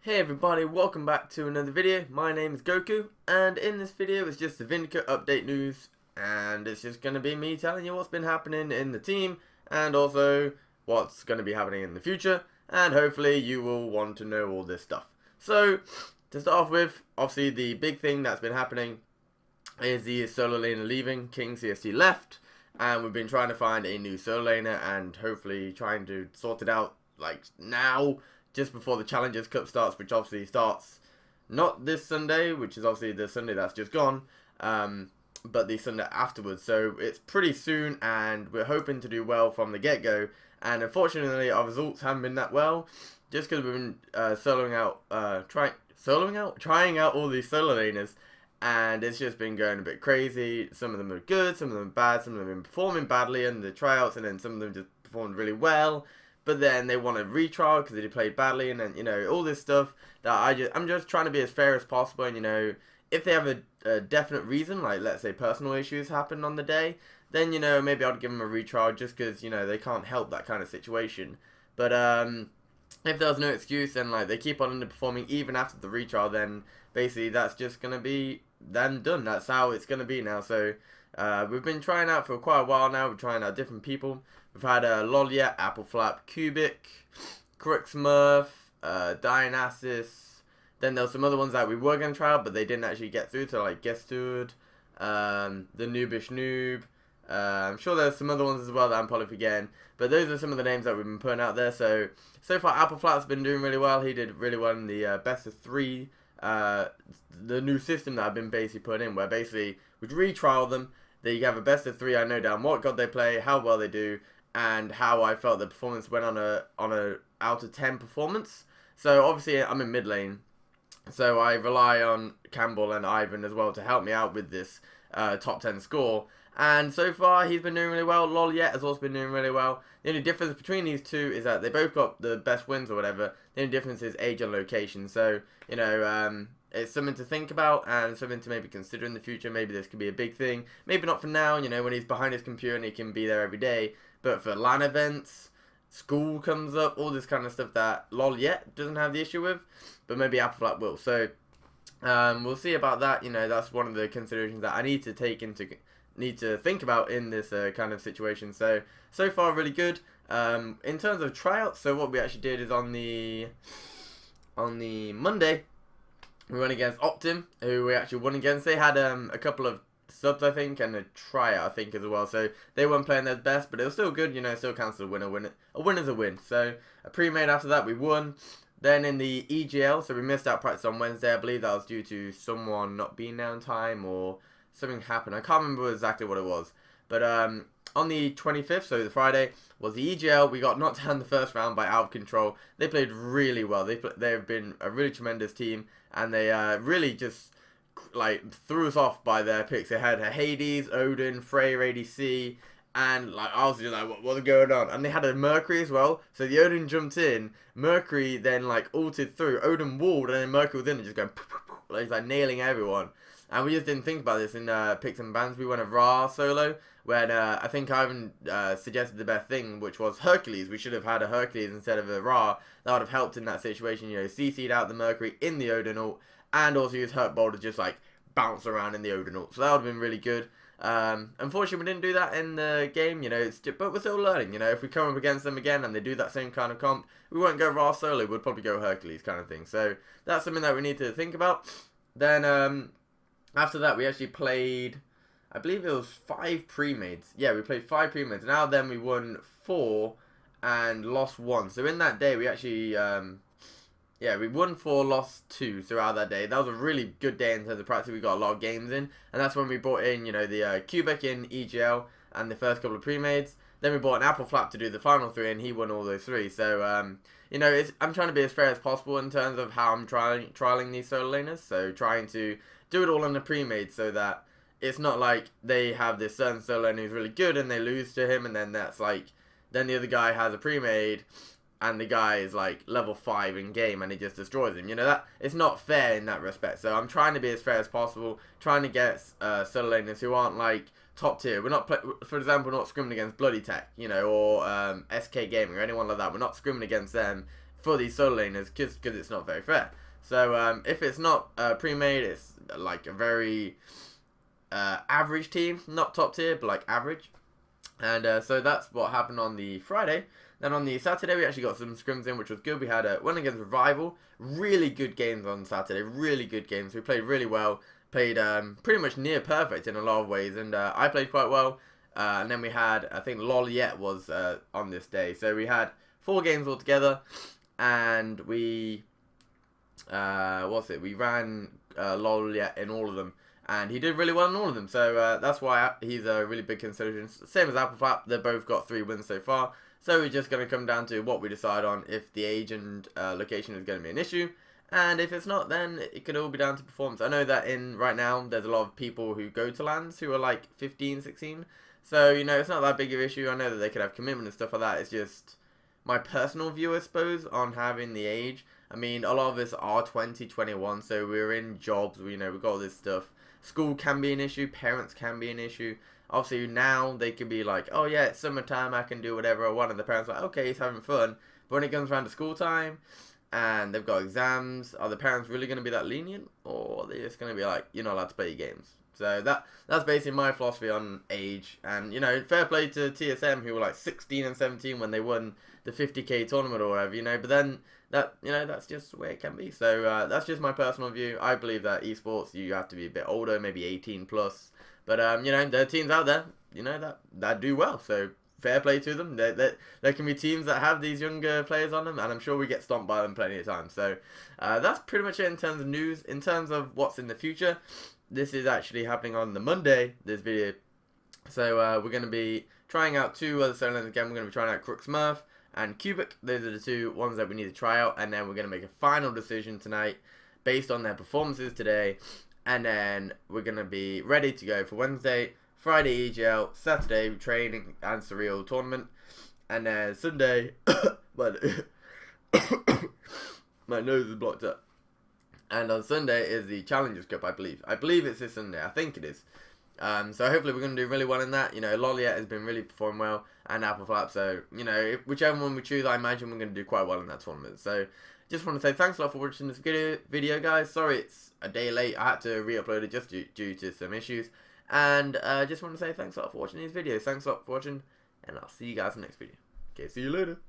Hey everybody, welcome back to another video. My name is Goku, and in this video it's just the Vindicate update news, and it's just going to be me telling you what's been happening in the team, and also what's going to be happening in the future, and hopefully you will want to know all this stuff. So, to start off with, obviously the big thing that's been happening is the solo laner leaving. King CST left, and we've been trying to find a new solo laner, and hopefully trying to sort it out like now, just before the Challengers Cup starts, which obviously starts not this Sunday, which is obviously the Sunday that's just gone, but the Sunday afterwards. So it's pretty soon, and we're hoping to do well from the get-go. And unfortunately, our results haven't been that well, just because we've been trying out all these solo laners, and it's just been going a bit crazy. Some of them are good, some of them are bad, some of them have been performing badly in the tryouts, and then some of them just performed really well. But then they want a retrial because they played badly, and then, you know, all this stuff that I'm just trying to be as fair as possible. And, you know, if they have a definite reason, like let's say personal issues happened on the day, then, you know, maybe I'd give them a retrial just because, you know, they can't help that kind of situation. But if there's no excuse and like they keep on underperforming even after the retrial, then basically that's just gonna be then done. That's how it's gonna be now. So we've been trying out for quite a while now. We're trying out different people. We've had Lolia, Apple Flap, Cubic, Crooksmurf, Dionysus. Then there were some other ones that we were going to try out, but they didn't actually get through to, like Gestude, the Noobish Noob. I'm sure there's some other ones as well that I'm probably forgetting. But those are some of the names that we've been putting out there. So far, Apple Flap's been doing really well. He did really well in the best of 3, the new system that I've been basically putting in, where basically we'd retrial them. Then you have a best of 3. I know down what god they play, how well they do, and how I felt the performance went on a out of 10 performance. So obviously I'm in mid lane, so I rely on Campbell and Ivan as well to help me out with this top 10 score. And so far he's been doing really well. Loliet has also been doing really well. The only difference between these two is that they both got the best wins or whatever. The only difference is age and location. So, you know, it's something to think about and something to maybe consider in the future. Maybe this could be a big thing. Maybe not for now, you know, when he's behind his computer and he can be there every day. But for LAN events, school comes up, all this kind of stuff that LOL yet doesn't have the issue with. But maybe Apple Flap will. So we'll see about that. You know, that's one of the considerations that I need to think about in this kind of situation. So far really good. In terms of tryouts, so what we actually did is on the Monday, we went against Optim, who we actually won against. They had a couple of subs, I think, and a tryout, I think, as well. So they weren't playing their best, but it was still good. You know, still counts as a win. A win is a win. So a pre-made after that, we won. Then in the EGL, so we missed out practice on Wednesday. I believe that was due to someone not being there on time or something happened. I can't remember exactly what it was. But on the 25th, so the Friday, was the EGL. We got knocked down the first round by Out of Control. They played really well. They've been a really tremendous team, and they really just like threw us off by their picks. They had Hades, Odin, Freyr ADC, and like I was just like, what's going on? And they had a Mercury as well. So the Odin jumped in, Mercury then like ulted through, Odin walled, and then Mercury was in and just going like nailing everyone. And we just didn't think about this in picks and bans. We went a Ra solo, when I think Ivan suggested the best thing, which was Hercules. We should have had a Hercules instead of a Ra. That would have helped in that situation. You know, CC'd out the Mercury in the Odin ult, and also use Hurt Bolt to just like bounce around in the Odin ult. So that would have been really good. Unfortunately, we didn't do that in the game. You know, but we're still learning. You know, if we come up against them again and they do that same kind of comp, we won't go Ra solo. We'd probably go Hercules kind of thing. So that's something that we need to think about. Then after that, we actually played, I believe it was 5 pre-mades. Yeah, we played 5 pre-mades. Now then we won 4 and lost 1. So in that day, we actually, yeah, we won 4, lost 2 throughout that day. That was a really good day in terms of practice. We got a lot of games in. And that's when we brought in, you know, the Cubic in EGL and the first couple of pre-mades. Then we bought an Apple Flap to do the final 3, and he won all those 3. So, you know, I'm trying to be as fair as possible in terms of how I'm trialing these solo laners. So trying to do it all on the pre-made so that it's not like they have this certain solo laner who's really good and they lose to him, and then that's like, then the other guy has a pre-made and the guy is like level 5 in game and he just destroys him. You know, that it's not fair in that respect. So I'm trying to be as fair as possible, trying to get solo laners who aren't like top tier. We're not, for example, not scrimming against Bloody Tech, you know, or SK Gaming or anyone like that. We're not scrimming against them for these solo laners, just because it's not very fair. So if it's not pre-made, it's like a very average team, not top tier, but like average. And so that's what happened on the Friday. Then on the Saturday, we actually got some scrims in, which was good. We had a win against Revival. Really good games on Saturday. Really good games. We played really well. Played pretty much near perfect in a lot of ways. And I played quite well. And then we had, I think Loliet was on this day. So we had 4 games altogether. And we, we ran Loliet in all of them. And he did really well in all of them. So that's why he's a really big consideration. Same as Appleflap. They've both got 3 wins so far. So we're just going to come down to what we decide on, if the age and location is going to be an issue. And if it's not, then it could all be down to performance. I know that right now, there's a lot of people who go to LANs who are like 15, 16. So, you know, it's not that big of an issue. I know that they could have commitment and stuff like that. It's just my personal view, I suppose, on having the age. I mean, a lot of us are 20, 21, so we're in jobs, we've got all this stuff. School can be an issue, parents can be an issue. Obviously now they can be like, oh yeah, it's summertime, I can do whatever I want, and the parents are like, okay, he's having fun. But when it comes around to school time and they've got exams, are the parents really going to be that lenient, or are they just going to be like, you're not allowed to play your games? So that's basically my philosophy on age. And fair play to TSM, who were like 16 and 17 when they won the 50k tournament or whatever, but then that's just the way it can be. So that's just my personal view. I believe that esports, you have to be a bit older, maybe 18 plus. But there are teams out there, that do well. So fair play to them. There can be teams that have these younger players on them, and I'm sure we get stomped by them plenty of times. So that's pretty much it in terms of news. In terms of what's in the future, this is actually happening on the Monday, this video. So we're going to be trying out 2 other solo lanes again. We're going to be trying out Crooks Murph and Cubic. Those are the 2 ones that we need to try out, and then we're going to make a final decision tonight based on their performances today. And then we're going to be ready to go for Wednesday, Friday EGL, Saturday training and Surreal tournament, and then Sunday, my nose is blocked up. And on Sunday is the Challengers Cup, I believe. I believe it's this Sunday. I think it is. So hopefully we're going to do really well in that. Loliet has been really performing well, and Appleflap. So, whichever one we choose, I imagine we're going to do quite well in that tournament. So, just want to say thanks a lot for watching this video, guys. Sorry it's a day late. I had to re-upload it just due to some issues. And just want to say thanks a lot for watching these videos. Thanks a lot for watching, and I'll see you guys in the next video. Okay, see you later.